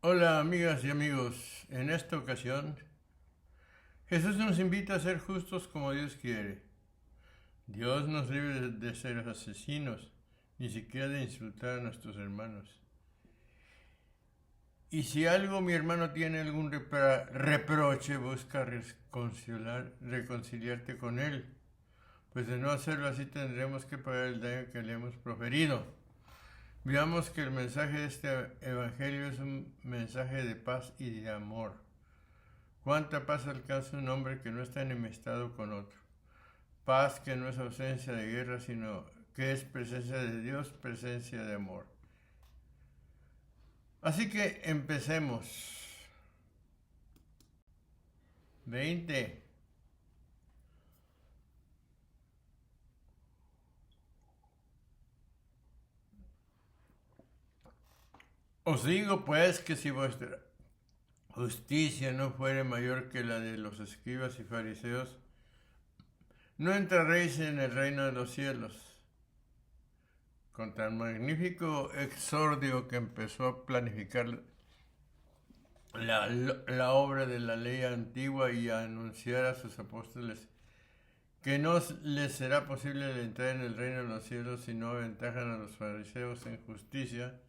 Hola amigas y amigos, en esta ocasión Jesús nos invita a ser justos como Dios quiere. Dios nos libre de ser asesinos, ni siquiera de insultar a nuestros hermanos. Y si algo mi hermano tiene algún reproche, busca reconciliarte con él, pues de no hacerlo así tendremos que pagar el daño que le hemos proferido. Veamos que el mensaje de este evangelio es un mensaje de paz y de amor. ¿Cuánta paz alcanza un hombre que no está enemistado con otro? Paz que no es ausencia de guerra, sino que es presencia de Dios, presencia de amor. Así que empecemos. 20. Os digo pues que si vuestra justicia no fuere mayor que la de los escribas y fariseos, no entraréis en el reino de los cielos. Con tan magnífico exordio que empezó a planificar la obra de la ley antigua y a anunciar a sus apóstoles que no les será posible entrar en el reino de los cielos si no aventajan a los fariseos en justicia.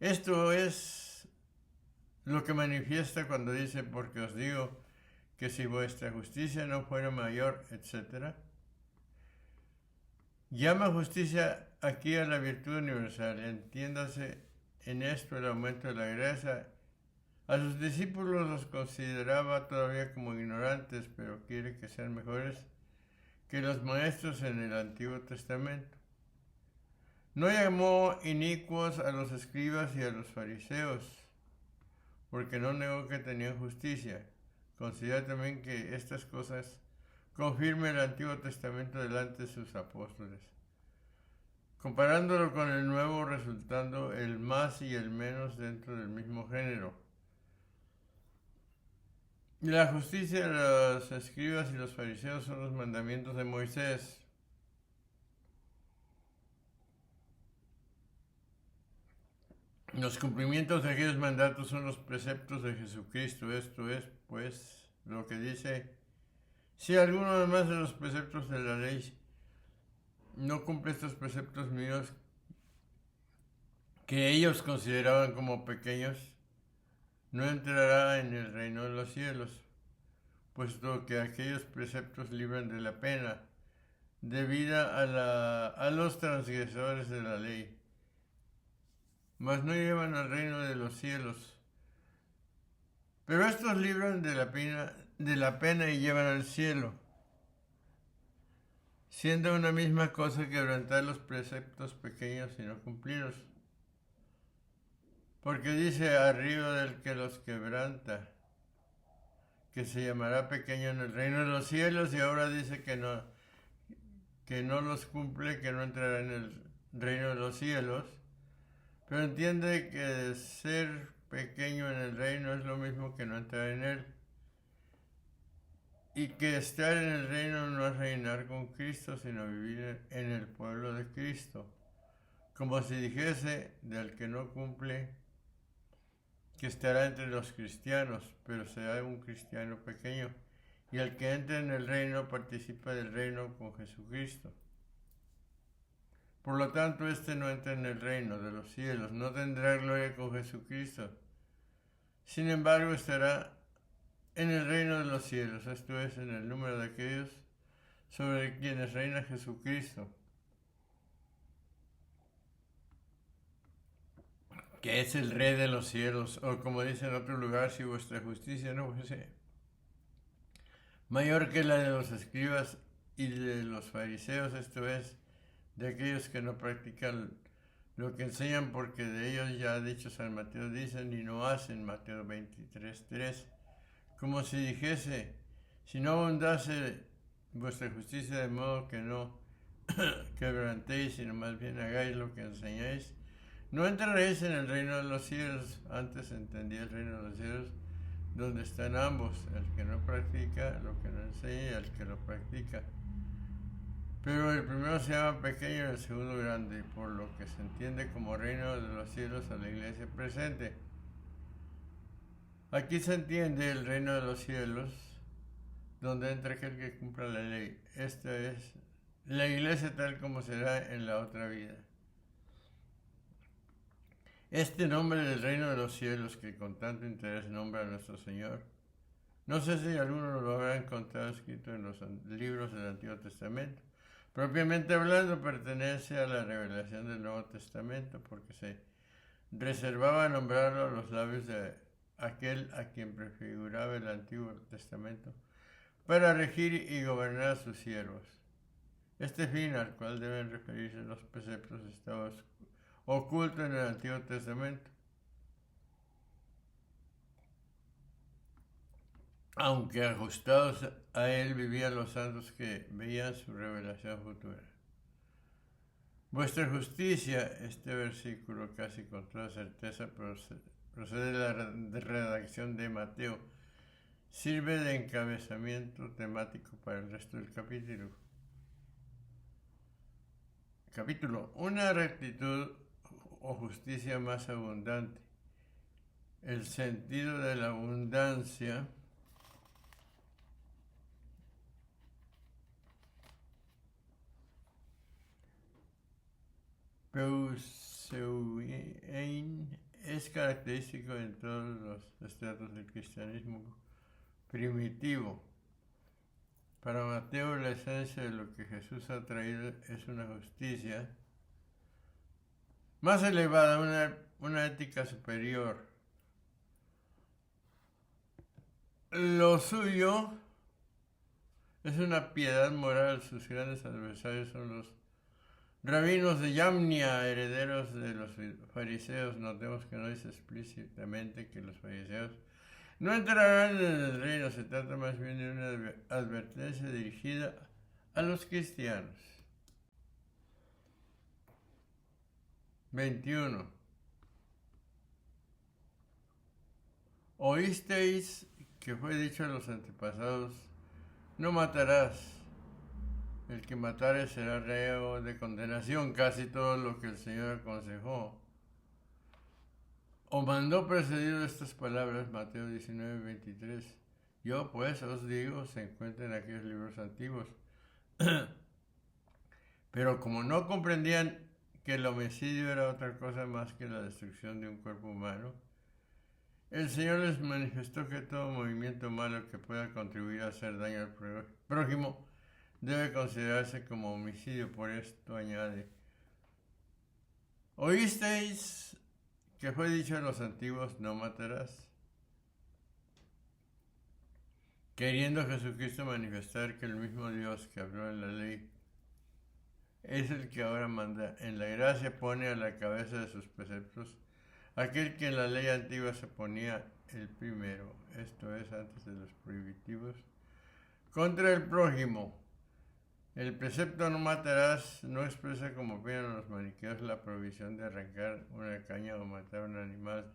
Esto es lo que manifiesta cuando dice, porque os digo que si vuestra justicia no fuera mayor, etc. Llama justicia aquí a la virtud universal. Entiéndase en esto el aumento de la gracia. A sus discípulos los consideraba todavía como ignorantes, pero quiere que sean mejores que los maestros en el Antiguo Testamento. No llamó inicuos a los escribas y a los fariseos, porque no negó que tenían justicia. Considera también que estas cosas confirma el Antiguo Testamento delante de sus apóstoles, comparándolo con el Nuevo, resultando el más y el menos dentro del mismo género. La justicia de los escribas y los fariseos son los mandamientos de Moisés. Los cumplimientos de aquellos mandatos son los preceptos de Jesucristo. Esto es, pues, lo que dice: si alguno además de los preceptos de la ley no cumple estos preceptos míos, que ellos consideraban como pequeños, no entrará en el reino de los cielos, puesto que aquellos preceptos libran de la pena debida a los transgresores de la ley, mas no llevan al reino de los cielos. Pero estos libran de la pena y llevan al cielo, siendo una misma cosa quebrantar los preceptos pequeños y no cumplirlos. Porque dice arriba del que los quebranta, que se llamará pequeño en el reino de los cielos, y ahora dice que no los cumple, que no entrará en el reino de los cielos. Pero entiende que ser pequeño en el reino es lo mismo que no entrar en él. Y que estar en el reino no es reinar con Cristo, sino vivir en el pueblo de Cristo. Como si dijese del que no cumple, que estará entre los cristianos, pero será un cristiano pequeño. Y el que entra en el reino participa del reino con Jesucristo. Por lo tanto, este no entra en el reino de los cielos, no tendrá gloria con Jesucristo. Sin embargo, estará en el reino de los cielos, esto es, en el número de aquellos sobre quienes reina Jesucristo, que es el Rey de los cielos, o como dice en otro lugar, si vuestra justicia no fuese mayor que la de los escribas y de los fariseos, esto es, de aquellos que no practican lo que enseñan, porque de ellos ya ha dicho San Mateo, dicen y no hacen, Mateo 23:3, como si dijese, si no abundase vuestra justicia de modo que no quebrantéis, sino más bien hagáis lo que enseñáis, no entraréis en el reino de los cielos. Antes entendía el reino de los cielos donde están ambos, el que no practica lo que no enseña y el que lo practica. Pero el primero se llama pequeño y el segundo grande, por lo que se entiende como reino de los cielos a la iglesia presente. Aquí se entiende el reino de los cielos, donde entra aquel que cumpla la ley. Esta es la iglesia tal como será en la otra vida. Este nombre del reino de los cielos que con tanto interés nombra a nuestro Señor, no sé si alguno lo habrá encontrado escrito en los libros del Antiguo Testamento. Propiamente hablando, pertenece a la revelación del Nuevo Testamento, porque se reservaba nombrarlo a los labios de aquel a quien prefiguraba el Antiguo Testamento, para regir y gobernar a sus siervos. Este fin al cual deben referirse los preceptos estaba oculto en el Antiguo Testamento, aunque ajustados a él vivían los santos que veían su revelación futura. Vuestra justicia, este versículo casi con toda certeza procede de la redacción de Mateo, sirve de encabezamiento temático para el resto del capítulo. Una rectitud o justicia más abundante. El sentido de la abundancia Peuseuein es característico en todos los estratos del cristianismo primitivo. Para Mateo, la esencia de lo que Jesús ha traído es una justicia más elevada, una ética superior. Lo suyo es una piedad moral. Sus grandes adversarios son los rabinos de Yamnia, herederos de los fariseos. Notemos que no dice explícitamente que los fariseos no entrarán en el reino. Se trata más bien de una advertencia dirigida a los cristianos. 21. Oísteis que fue dicho a los antepasados: no matarás. El que matare será reo de condenación. Casi todo lo que el Señor aconsejó o mandó precedido de estas palabras, Mateo 19:23. Yo pues os digo, se encuentra en aquellos libros antiguos. Pero como no comprendían que el homicidio era otra cosa más que la destrucción de un cuerpo humano, el Señor les manifestó que todo movimiento malo que pueda contribuir a hacer daño al prójimo debe considerarse como homicidio. Por esto añade: oísteis que fue dicho a los antiguos: no matarás. Queriendo Jesucristo manifestar que el mismo Dios que habló en la ley es el que ahora manda en la gracia, pone a la cabeza de sus preceptos aquel que en la ley antigua se ponía el primero, esto es, antes de los prohibitivos, contra el prójimo. El precepto no matarás no expresa, como opinan los maniqueos, la prohibición de arrancar una caña o matar un animal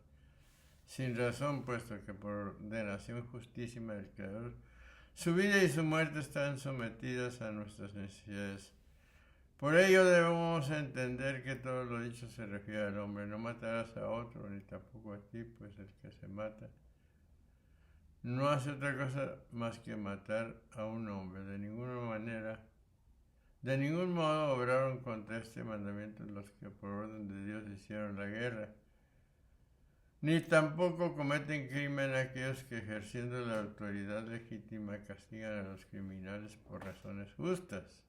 sin razón, puesto que por ordenación justísima del Creador, su vida y su muerte están sometidas a nuestras necesidades. Por ello debemos entender que todo lo dicho se refiere al hombre. No matarás a otro, ni tampoco a ti, pues el que se mata no hace otra cosa más que matar a un hombre. De ningún modo obraron contra este mandamiento los que por orden de Dios hicieron la guerra, ni tampoco cometen crimen aquellos que, ejerciendo la autoridad legítima, castigan a los criminales por razones justas.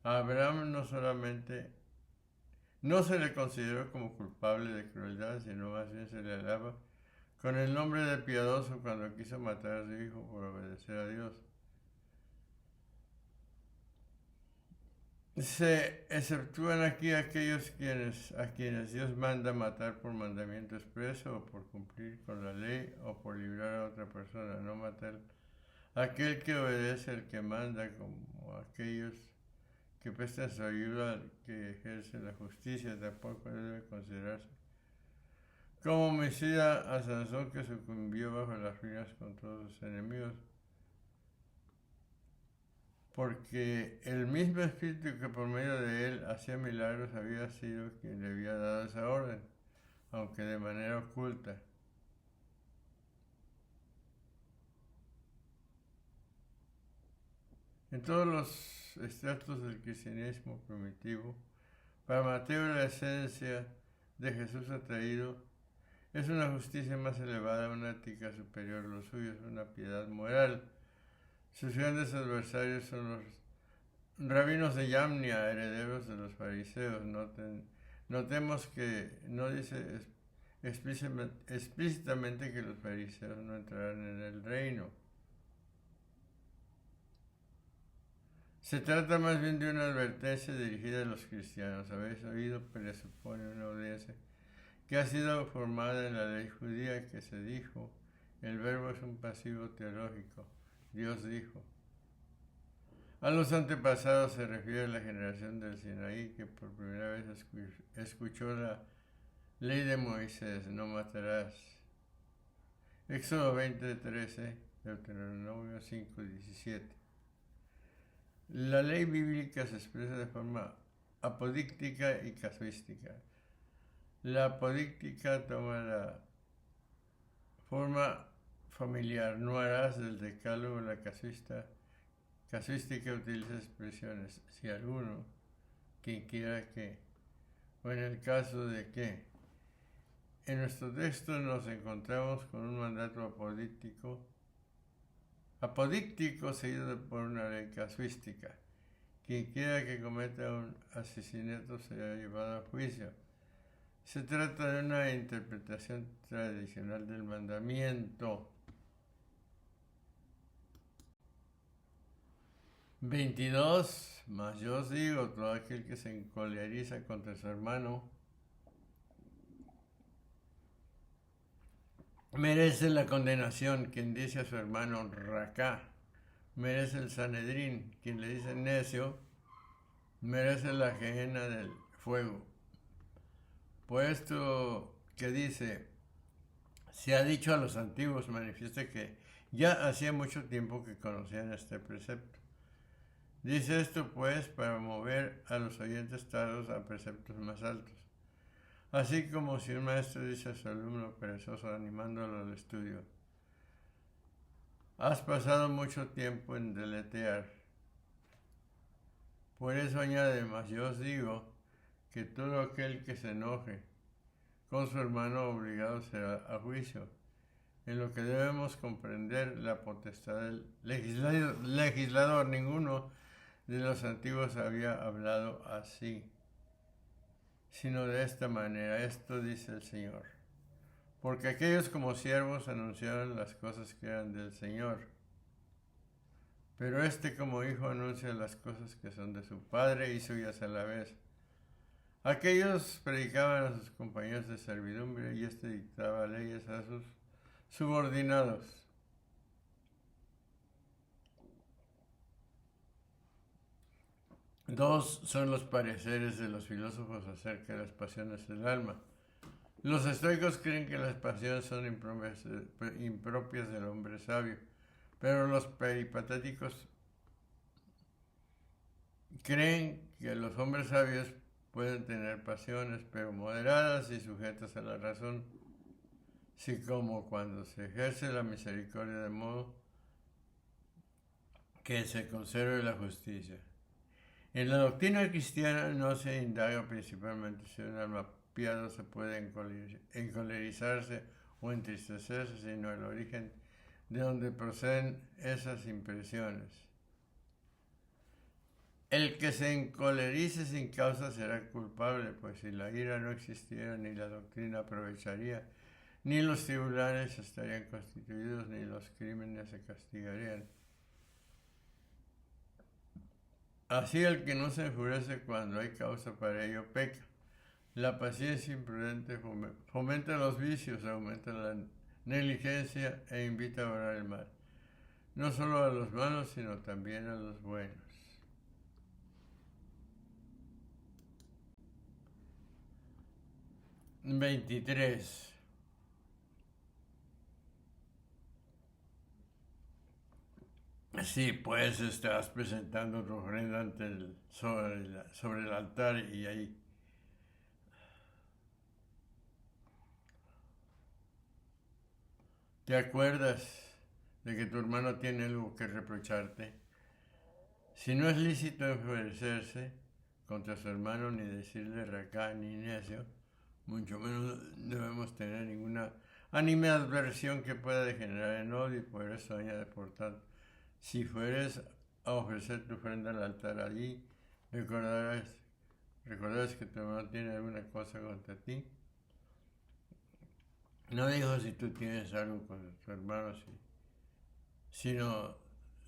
A Abraham no se le consideró como culpable de crueldad, sino más bien se le alaba con el nombre de piadoso cuando quiso matar a su hijo por obedecer a Dios. Se exceptúan aquí aquellos a quienes Dios manda matar por mandamiento expreso, o por cumplir con la ley, o por librar a otra persona. No matar aquel que obedece al que manda, como aquellos que prestan su ayuda al que ejerce la justicia. Tampoco debe considerarse como homicida a Sansón, que sucumbió bajo las riendas con todos sus enemigos, porque el mismo Espíritu que por medio de él hacía milagros había sido quien le había dado esa orden, aunque de manera oculta. En todos los estratos del cristianismo primitivo, para Mateo la esencia de Jesús atraído es una justicia más elevada, una ética superior, lo suyo es una piedad moral. Sus grandes adversarios son los rabinos de Yamnia, herederos de los fariseos. Notemos que no dice explícitamente que los fariseos no entrarán en el reino. Se trata más bien de una advertencia dirigida a los cristianos. Habéis oído, presupone una audiencia que ha sido formada en la ley judía, que se dijo, el verbo es un pasivo teológico, Dios dijo. A los antepasados se refiere a la generación del Sinaí, que por primera vez escuchó la ley de Moisés, no matarás. Éxodo 20:13, Deuteronomio 5:17. La ley bíblica se expresa de forma apodíctica y casuística. La apodíctica toma la forma familiar, no harás del decálogo. La casuística utiliza expresiones, si alguno, quien quiera que, o en el caso de que. En nuestro texto nos encontramos con un mandato apodíctico seguido por una ley casuística. Quien quiera que cometa un asesinato será llevado a juicio. Se trata de una interpretación tradicional del mandamiento. 22. Mas yo os digo, todo aquel que se encoleriza contra su hermano merece la condenación. Quien dice a su hermano racá, merece el Sanedrín. Quien le dice necio, merece la gehenna del fuego. Puesto que dice, se ha dicho a los antiguos, manifiesta que ya hacía mucho tiempo que conocían este precepto. Dice esto pues para mover a los oyentes tardos a preceptos más altos. Así como si un maestro dice a su alumno perezoso animándolo al estudio, has pasado mucho tiempo en deletear. Por eso añade, mas yo os digo que todo aquel que se enoje con su hermano obligado será a juicio. En lo que debemos comprender la potestad del legislador, ninguno de los antiguos había hablado así, sino de esta manera. Esto dice el Señor. Porque aquellos como siervos anunciaron las cosas que eran del Señor, pero este como hijo anuncia las cosas que son de su Padre y suyas a la vez. Aquellos predicaban a sus compañeros de servidumbre y este dictaba leyes a sus subordinados. Dos son los pareceres de los filósofos acerca de las pasiones del alma. Los estoicos creen que las pasiones son impropias del hombre sabio, pero los peripatéticos creen que los hombres sabios pueden tener pasiones, pero moderadas y sujetas a la razón, así como cuando se ejerce la misericordia de modo que se conserve la justicia. En la doctrina cristiana no se indaga principalmente si un alma piadosa puede encolerizarse o entristecerse, sino el origen de donde proceden esas impresiones. El que se encolerice sin causa será culpable, pues si la ira no existiera, ni la doctrina aprovecharía, ni los tribunales estarían constituidos, ni los crímenes se castigarían. Así el que no se enfurece cuando hay causa para ello peca. La paciencia imprudente fomenta los vicios, aumenta la negligencia e invita a obrar el mal. No solo a los malos, sino también a los buenos. (23) Sí, pues estás presentando tu ofrenda sobre el altar y ahí te acuerdas de que tu hermano tiene algo que reprocharte. Si no es lícito enfurecerse contra su hermano ni decirle racán ni necio, mucho menos debemos tener ninguna animadversión que pueda degenerar en odio, y por eso añade, por tanto, si fueres a ofrecer tu ofrenda al altar allí, recordarás que tu hermano tiene alguna cosa contra ti. No dijo si tú tienes algo contra tu hermano, sino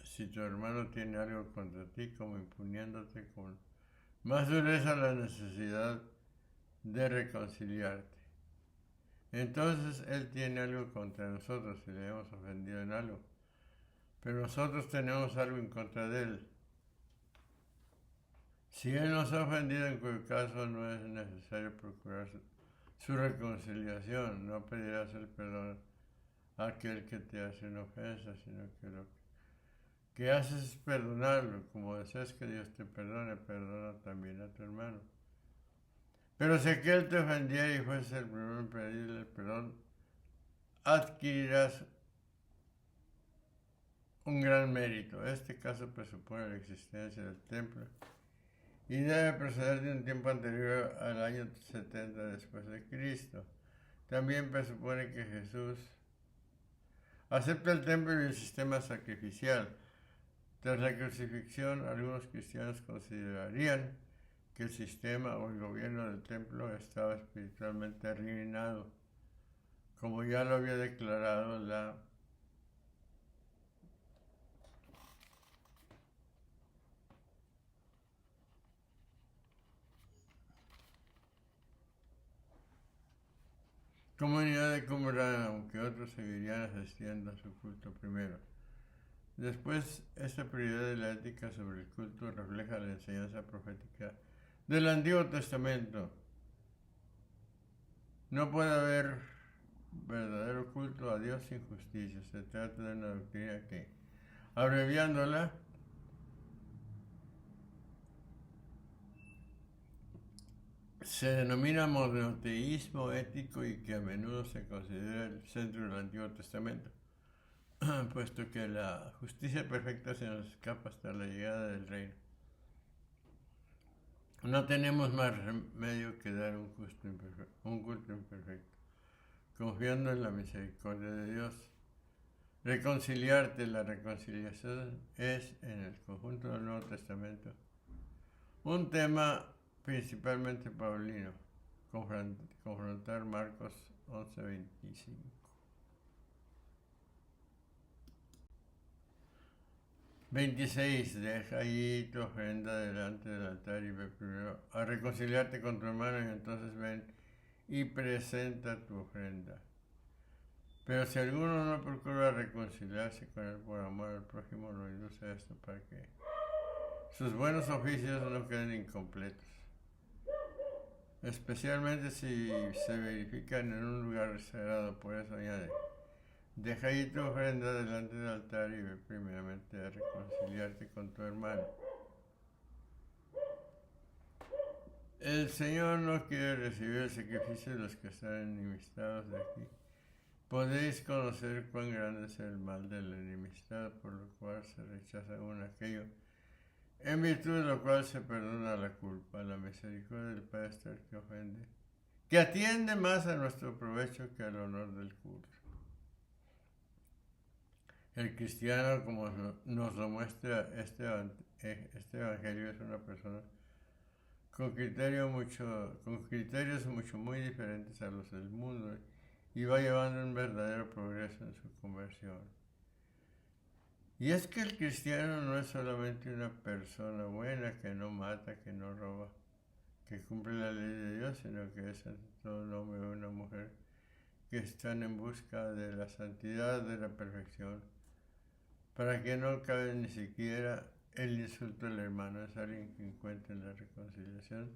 si tu hermano tiene algo contra ti, como imponiéndote con más dureza la necesidad de reconciliarte. Entonces él tiene algo contra nosotros si le hemos ofendido en algo, pero nosotros tenemos algo en contra de él. Si él nos ha ofendido, en cuyo caso no es necesario procurar su reconciliación, no pedirás el perdón a aquel que te hace una ofensa, sino que lo que haces es perdonarlo. Como deseas que Dios te perdone, perdona también a tu hermano. Pero si aquel te ofendiera y fuese el primero en pedirle el perdón, adquirirás un gran mérito. Este caso presupone la existencia del templo y debe proceder de un tiempo anterior al año 70 después de Cristo. También presupone que Jesús acepta el templo y el sistema sacrificial. Tras la crucifixión, algunos cristianos considerarían que el sistema o el gobierno del templo estaba espiritualmente arruinado, como ya lo había declarado la comunidad de Qumran, aunque otros seguirían asistiendo a su culto primero. Después, esta prioridad de la ética sobre el culto refleja la enseñanza profética del Antiguo Testamento. No puede haber verdadero culto a Dios sin justicia. Se trata de una doctrina que, abreviándola, se denomina monoteísmo ético y que a menudo se considera el centro del Antiguo Testamento, puesto que la justicia perfecta se nos escapa hasta la llegada del reino. No tenemos más remedio que dar un culto imperfecto, confiando en la misericordia de Dios. La reconciliación es, en el conjunto del Nuevo Testamento, un tema principalmente paulino, confrontar Marcos 11:25. Deja allí tu ofrenda delante del altar y ve primero a reconciliarte con tu hermano, y entonces ven y presenta tu ofrenda. Pero si alguno no procura reconciliarse con él por amor al prójimo, lo induce a esto para que sus buenos oficios no queden incompletos, especialmente si se verifican en un lugar sagrado. Por eso añade, deja ahí tu ofrenda delante del altar y ve primeramente a reconciliarte con tu hermano. El Señor no quiere recibir el sacrificio de los que están enemistados de aquí. Podéis conocer cuán grande es el mal de la enemistad, por lo cual se rechaza aún aquello, en virtud de lo cual se perdona la culpa. La misericordia del Padre es el que ofende, que atiende más a nuestro provecho que al honor del culto. El cristiano, como nos lo muestra este evangelio, es una persona con criterios muy diferentes a los del mundo, y va llevando un verdadero progreso en su conversión. Y es que el cristiano no es solamente una persona buena que no mata, que no roba, que cumple la ley de Dios, sino que es ante todo un hombre o una mujer que están en busca de la santidad, de la perfección, para que no cabe ni siquiera el insulto del hermano. Es alguien que encuentra en la reconciliación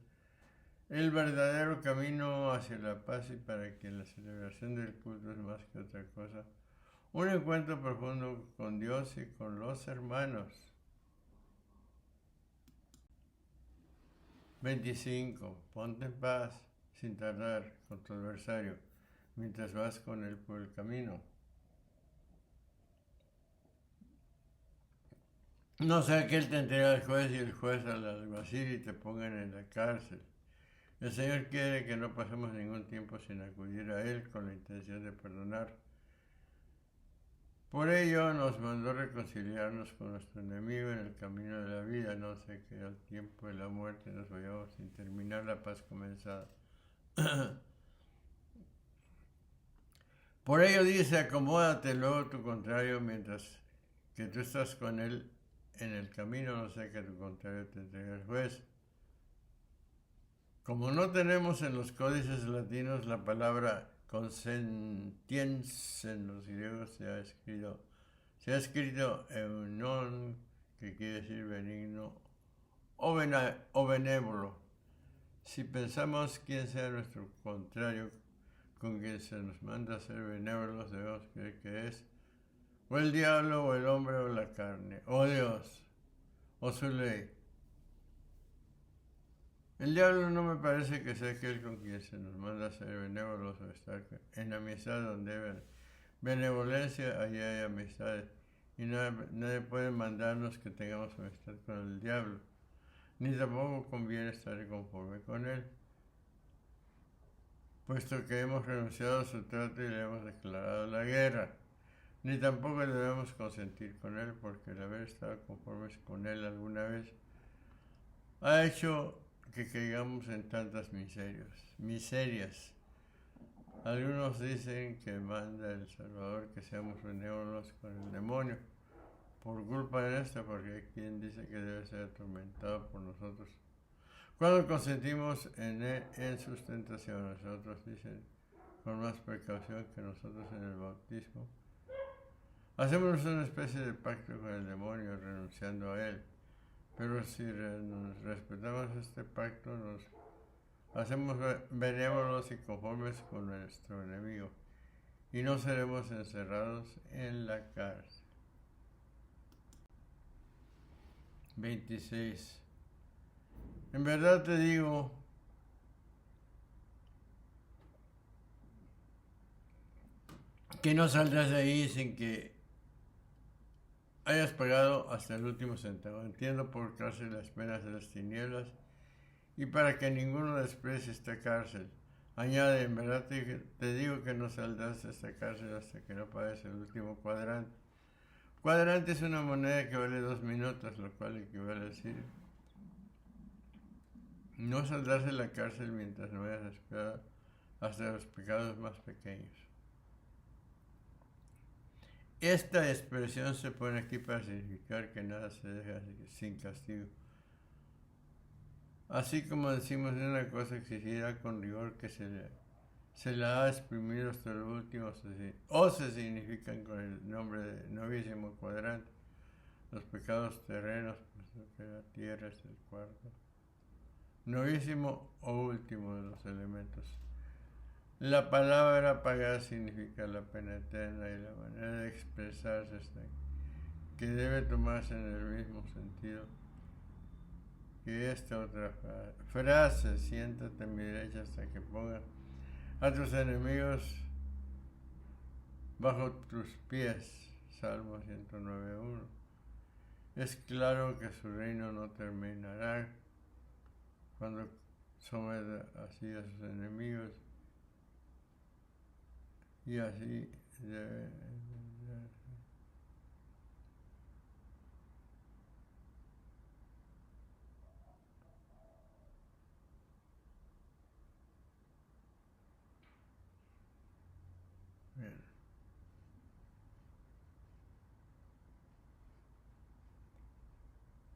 el verdadero camino hacia la paz, y para quien la celebración del culto es más que otra cosa, un encuentro profundo con Dios y con los hermanos. 25. Ponte en paz sin tardar con tu adversario mientras vas con él por el camino. No sea que él te entregue al juez y el juez al alguacil y te pongan en la cárcel. El Señor quiere que no pasemos ningún tiempo sin acudir a Él con la intención de perdonar. Por ello nos mandó reconciliarnos con nuestro enemigo en el camino de la vida, no sé que al tiempo de la muerte nos vayamos sin terminar la paz comenzada. Por ello dice, acomódate luego tu contrario mientras que tú estás con él en el camino, no sé que tu contrario te entregue al juez. Como no tenemos en los códices latinos la palabra consentiens en los griegos, se ha escrito eunon, que quiere decir benigno, o benévolo. Si pensamos quién sea nuestro contrario, con quien se nos manda a ser benévolos, debemos creer que es o el diablo, o el hombre, o la carne, o Dios, o su ley. El diablo no me parece que sea aquel con quien se nos manda a ser benévolos o estar en amistad donde hay benevolencia, allí hay amistades. Y nadie puede mandarnos que tengamos amistad con el diablo, ni tampoco conviene estar conforme con él, puesto que hemos renunciado a su trato y le hemos declarado la guerra. Ni tampoco debemos consentir con él, porque el haber estado conformes con él alguna vez ha hecho que caigamos en tantas miserias. Algunos dicen que manda el Salvador que seamos benévolos con el demonio, por culpa de esto, porque hay quien dice que debe ser atormentado por nosotros. Cuando consentimos en sus tentaciones, otros dicen con más precaución que nosotros en el bautismo. Hacemos una especie de pacto con el demonio renunciando a él, pero si respetamos este pacto nos hacemos benévolos y conformes con nuestro enemigo y no seremos encerrados en la cárcel. 26. En verdad te digo que no saldrás de ahí sin que hayas pagado hasta el último centavo. Entiendo por cárcel las penas de las tinieblas y para que ninguno desprecie esta cárcel. Añade, en verdad te digo que no saldrás de esta cárcel hasta que no pagues el último cuadrante. Cuadrante es una moneda que vale 2 minutos, lo cual equivale a decir, no saldrás de la cárcel mientras no hayas esperado hasta los pecados más pequeños. Esta expresión se pone aquí para significar que nada se deja sin castigo. Así como decimos de una cosa exigida con rigor que se la ha exprimido hasta el último, o se significan con el nombre de novísimo cuadrante, los pecados terrenos, puesto que la tierra es el cuarto, novísimo o último de los elementos. La palabra pagar significa la pena eterna y la manera de expresarse que debe tomarse en el mismo sentido que esta otra frase, siéntate a mi derecha hasta que ponga a tus enemigos bajo tus pies, Salmo 109.1. Es claro que su reino no terminará cuando someta así a sus enemigos y así debe. Bien.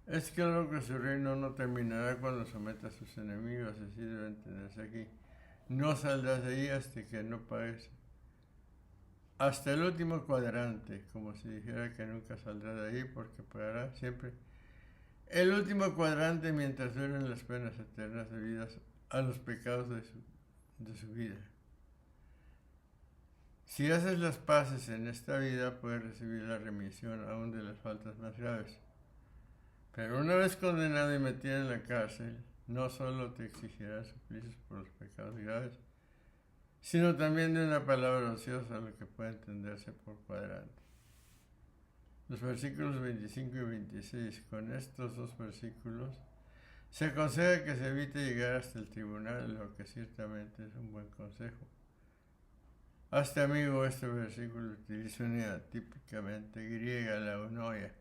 Es claro que su reino no terminará cuando someta a sus enemigos, así debe entenderse aquí. No saldrás de ahí hasta que no pagues hasta el último cuadrante, como si dijera que nunca saldrá de ahí porque pagará siempre el último cuadrante mientras duren las penas eternas debidas a los pecados de su vida. Si haces las paces en esta vida, puedes recibir la remisión aún de las faltas más graves. Pero una vez condenado y metido en la cárcel, no solo te exigirá suplicios por los pecados graves, sino también de una palabra ociosa, lo que puede entenderse por cuadrante. los versículos 25 y 26. Con estos dos versículos se aconseja que se evite llegar hasta el tribunal, lo que ciertamente es un buen consejo. Hasta amigo, este versículo utiliza una típicamente griega, la eunoia,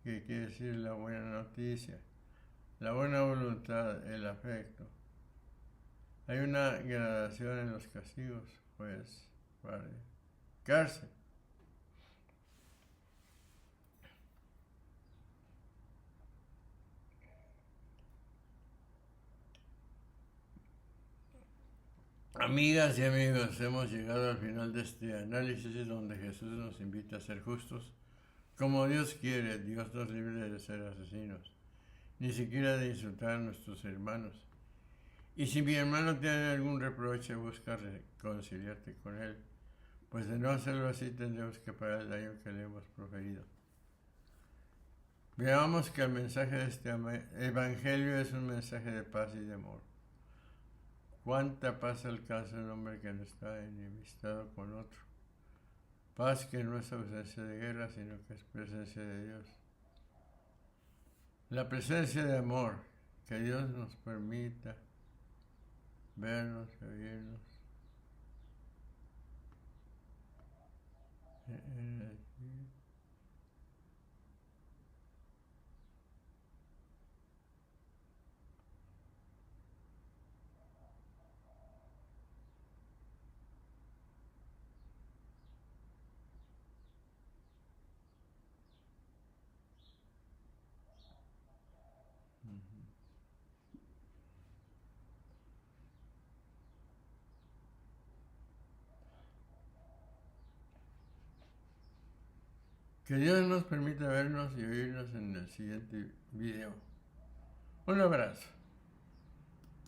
que quiere decir la buena noticia, la buena voluntad, el afecto. Hay una gradación en los castigos, pues, vale, cárcel. Amigas y amigos, hemos llegado al final de este análisis donde Jesús nos invita a ser justos. Como Dios quiere, Dios nos libre de ser asesinos, ni siquiera de insultar a nuestros hermanos. Y si mi hermano tiene algún reproche, busca reconciliarte con él, pues de no hacerlo así tendremos que pagar el daño que le hemos proferido. Veamos que el mensaje de este evangelio es un mensaje de paz y de amor. ¿Cuánta paz alcanza el hombre que no está enemistado con otro? Paz que no es ausencia de guerra, sino que es presencia de Dios. La presencia de amor, que Dios nos permita vernos, oírnos. Que Dios nos permita vernos y oírnos en el siguiente video. Un abrazo.